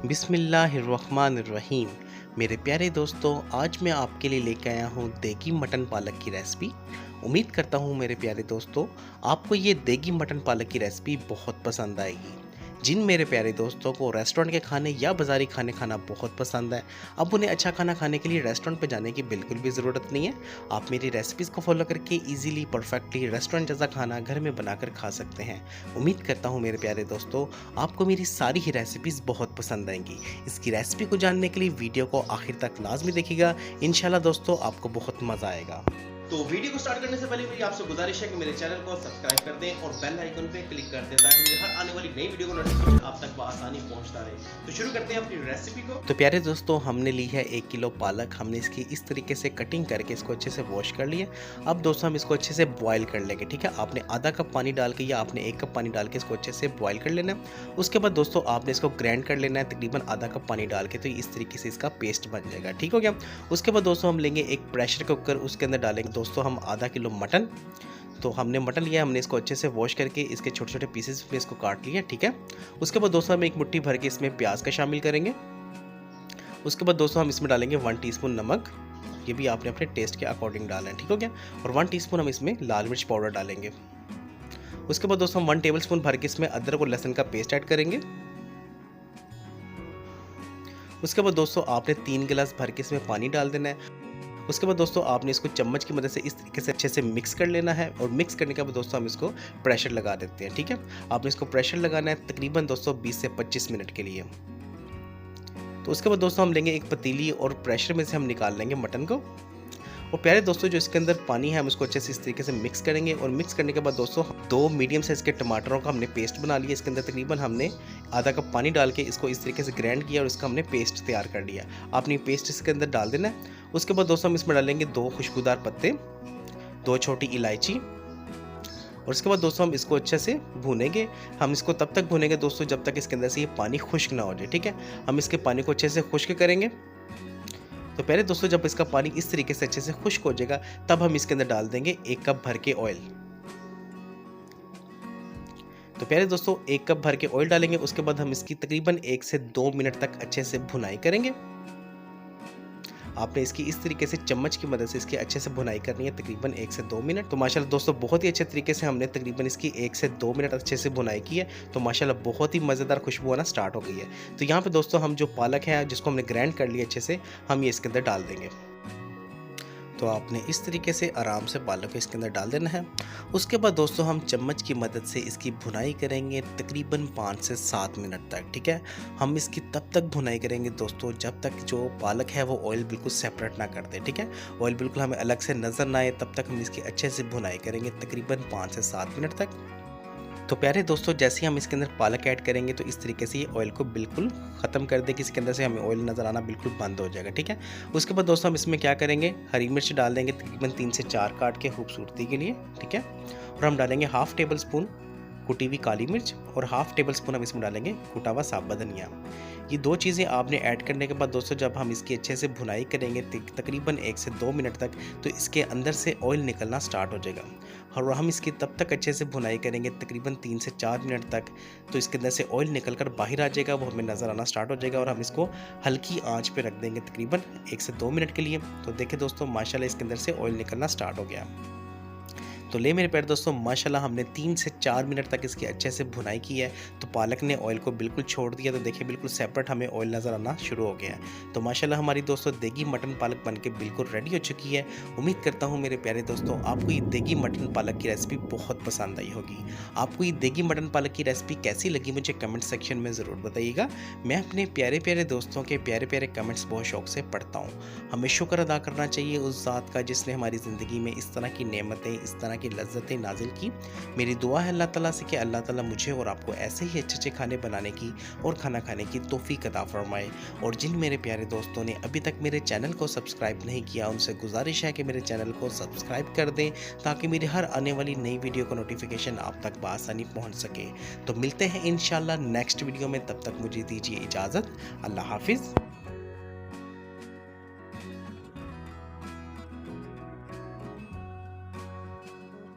बिस्मिल्लाहिर्रहमानिर्रहीम। मेरे प्यारे दोस्तों, आज मैं आपके लिए लेकर आया हूँ देगी मटन पालक की रेसिपी। उम्मीद करता हूँ मेरे प्यारे दोस्तों, आपको ये देगी मटन पालक की रेसिपी बहुत पसंद आएगी। जिन मेरे प्यारे दोस्तों को रेस्टोरेंट के खाने या बाज़ारी खाने खाना बहुत पसंद है, अब उन्हें अच्छा खाना खाने के लिए रेस्टोरेंट पर जाने की बिल्कुल भी ज़रूरत नहीं है। आप मेरी रेसिपीज़ को फॉलो करके इजीली परफेक्टली रेस्टोरेंट जैसा खाना घर में बनाकर खा सकते हैं। उम्मीद करता हूँ मेरे प्यारे दोस्तों, आपको मेरी सारी ही रेसिपीज़ बहुत पसंद आएंगी। इसकी रेसिपी को जानने के लिए वीडियो को आखिर तक लाजमी देखिएगा। इंशाल्लाह दोस्तों, आपको बहुत मज़ा आएगा। तो वीडियो को स्टार्ट करने से पहले मेरी आपसे गुजारिश है कि मेरे चैनल को सब्सक्राइब कर दें और बेल आइकन पे क्लिक कर दें ताकि मेरी हर आने वाली नई वीडियो को नोटिफिकेशन आप तक आसानी पहुंचता रहे। तो शुरू करते हैं अपनी रेसिपी को। तो प्यारे दोस्तों, हमने ली है 1 किलो पालक। हमने इसकी इस तरीके से कटिंग करके इसको अच्छे से वॉश कर लिया। अब दोस्तों हम इसको अच्छे से बॉयल कर लेंगे। ठीक है, आपने आधा कप पानी डाल के या आपने 1 कप पानी डाल के इसको अच्छे से बॉयल कर लेना है। उसके बाद दोस्तों आपने इसको ग्राइंड कर लेना है तकरीबन आधा कप पानी डाल के, तो इस तरीके से इसका पेस्ट बन जाएगा। ठीक हो गया। उसके बाद दोस्तों हम लेंगे एक प्रेशर कुकर, उसके अंदर डालेंगे दोस्तों हम आधा किलो मटन। तो हमने मटन लिया, हमने इसको अच्छे से वॉश करके इसके छोटे छोटे पीसेस में इसको काट लिया। ठीक है, उसके बाद दोस्तों हम एक मुट्ठी भर के इसमें प्याज का शामिल करेंगे। उसके बाद दोस्तों हम इसमें डालेंगे 1 टीस्पून नमक, ये भी आपने अपने टेस्ट के अकॉर्डिंग डालना है। ठीक हो गया। और 1 टीस्पून हम इसमें लाल मिर्च पाउडर डालेंगे। उसके बाद दोस्तों हम 1 टेबल स्पून भर के इसमें अदरक और लहसुन का पेस्ट ऐड करेंगे। उसके बाद दोस्तों आपने 3 गिलास भर के इसमें पानी डाल देना है। उसके बाद दोस्तों आपने इसको चम्मच की मदद से इस तरीके से अच्छे से मिक्स कर लेना है और मिक्स करने के बाद दोस्तों हम इसको प्रेशर लगा देते हैं। ठीक है, आपने इसको प्रेशर लगाना है तकरीबन दोस्तों 20 से 25 मिनट के लिए। तो उसके बाद दोस्तों हम लेंगे एक पतीली और प्रेशर में से हम निकाल लेंगे मटन को। और प्यारे दोस्तों जो इसके अंदर पानी है हम इसको अच्छे से इस तरीके से मिक्स करेंगे। और मिक्स करने के बाद दोस्तों 2 मीडियम साइज़ के टमाटरों का हमने पेस्ट बना लिया। इसके अंदर तकरीबन हमने आधा कप पानी डाल के इसको इस तरीके से ग्राइंड किया और इसका हमने पेस्ट तैयार कर लिया। आपने पेस्ट इसके अंदर डाल देना है। उसके बाद दोस्तों हम इसमें डालेंगे 2 खुशबूदार पत्ते, 2 छोटी इलायची। और उसके बाद दोस्तों हम इसको अच्छे से भूनेंगे। हम इसको तब तक भूनेंगे दोस्तों जब तक इसके अंदर से ये पानी खुश्क ना हो जाए। ठीक है, हम इसके पानी को अच्छे से खुश्क करेंगे। तो पहले दोस्तों जब इसका पानी इस तरीके से अच्छे से खुश्क हो जाएगा तब हम इसके अंदर डाल देंगे 1 कप भर के ऑयल। तो पहले दोस्तों 1 कप भर के ऑयल डालेंगे। उसके बाद हम इसकी तकरीबन 1 से 2 मिनट तक अच्छे से भुनाई करेंगे। आपने इसकी इस तरीके से चम्मच की मदद से इसकी अच्छे से भुनाई करनी है तकरीबन 1 से 2 मिनट। तो माशाल्लाह दोस्तों बहुत ही अच्छे तरीके से हमने तकरीबन इसकी 1 से 2 मिनट अच्छे से भुनाई की है। तो माशाल्लाह बहुत ही मज़ेदार खुशबू आना स्टार्ट हो गई है। तो यहाँ पे दोस्तों हम जो पालक है जिसको हमने ग्राइंड कर लिया अच्छे से, हम ये इसके अंदर डाल देंगे। तो आपने इस तरीके से आराम से पालक को इसके अंदर डाल देना है। उसके बाद दोस्तों हम चम्मच की मदद से इसकी भुनाई करेंगे तकरीबन 5 से 7 मिनट तक। ठीक है, हम इसकी तब तक भुनाई करेंगे दोस्तों जब तक जो पालक है वो ऑयल बिल्कुल सेपरेट ना कर दे। ठीक है, ऑयल बिल्कुल हमें अलग से नज़र ना आए तब तक हम इसकी अच्छे से भुनाई करेंगे तकरीबन 5 से 7 मिनट तक। तो प्यारे दोस्तों जैसे ही हम इसके अंदर पालक ऐड करेंगे तो इस तरीके से ये ऑयल को बिल्कुल ख़त्म कर दे कि इसके अंदर से हमें ऑयल नज़र आना बिल्कुल बंद हो जाएगा। ठीक है, उसके बाद दोस्तों हम इसमें क्या करेंगे, हरी मिर्च डाल देंगे तकरीबन 3 से 4 काट के खूबसूरती के लिए। ठीक है, और हम डालेंगे 1/2 टेबल स्पून कुटी हुई काली मिर्च और 1/2 टेबल स्पून हम इसमें डालेंगे कुटा हुआ साबुत धनिया। ये 2 चीज़ें आपने ऐड करने के बाद दोस्तों जब हम इसकी अच्छे से भुनाई करेंगे तकरीबन 1 से 2 मिनट तक, तो इसके अंदर से ऑयल निकलना स्टार्ट हो जाएगा। और हम इसकी तब तक अच्छे से भुनाई करेंगे तकरीबन 3 से 4 मिनट तक, तो इसके अंदर से ऑयल निकल कर बाहर आ जाएगा, वो हमें नज़र आना स्टार्ट हो जाएगा। और हम इसको हल्की आंच पे रख देंगे तकरीबन 1 से 2 मिनट के लिए। तो देखिए दोस्तों माशाल्लाह इसके अंदर से ऑयल निकलना स्टार्ट हो गया। तो ले मेरे प्यारे दोस्तों माशाल्लाह हमने 3 से 4 मिनट तक इसकी अच्छे से भुनाई की है। तो पालक ने ऑयल को बिल्कुल छोड़ दिया। तो देखिए बिल्कुल सेपरेट हमें ऑयल नज़र आना शुरू हो गया है। तो माशाल्लाह हमारी दोस्तों देगी मटन पालक बनके बिल्कुल रेडी हो चुकी है। उम्मीद करता हूँ मेरे प्यारे दोस्तों आपको ये देगी मटन पालक की रेसिपी बहुत पसंद आई होगी। आपको ये देगी मटन पालक की रेसिपी कैसी लगी मुझे कमेंट सेक्शन में ज़रूर बताइएगा। मैं अपने प्यारे प्यारे दोस्तों के प्यारे प्यारे कमेंट्स बहुत शौक से पढ़ता हूँ। हमें शुक्र अदा करना चाहिए उस ज़ात का जिसने हमारी ज़िंदगी में इस तरह की नेमतें, इस तरह की लज्जतें नाजिल की। मेरी दुआ है अल्लाह ताला से कि अल्लाह ताला मुझे और आपको ऐसे ही अच्छे अच्छे खाने बनाने की और खाना खाने की तौफीक अता फरमाए। और जिन मेरे प्यारे दोस्तों ने अभी तक मेरे चैनल को सब्सक्राइब नहीं किया उनसे गुजारिश है कि मेरे चैनल को सब्सक्राइब कर दें ताकि मेरी हर आने वाली नई वीडियो का नोटिफिकेशन आप तक बआसानी पहुंच सके। तो मिलते हैं इंशाल्लाह नेक्स्ट वीडियो में, तब तक मुझे दीजिए इजाज़त। अल्लाह हाफिज़।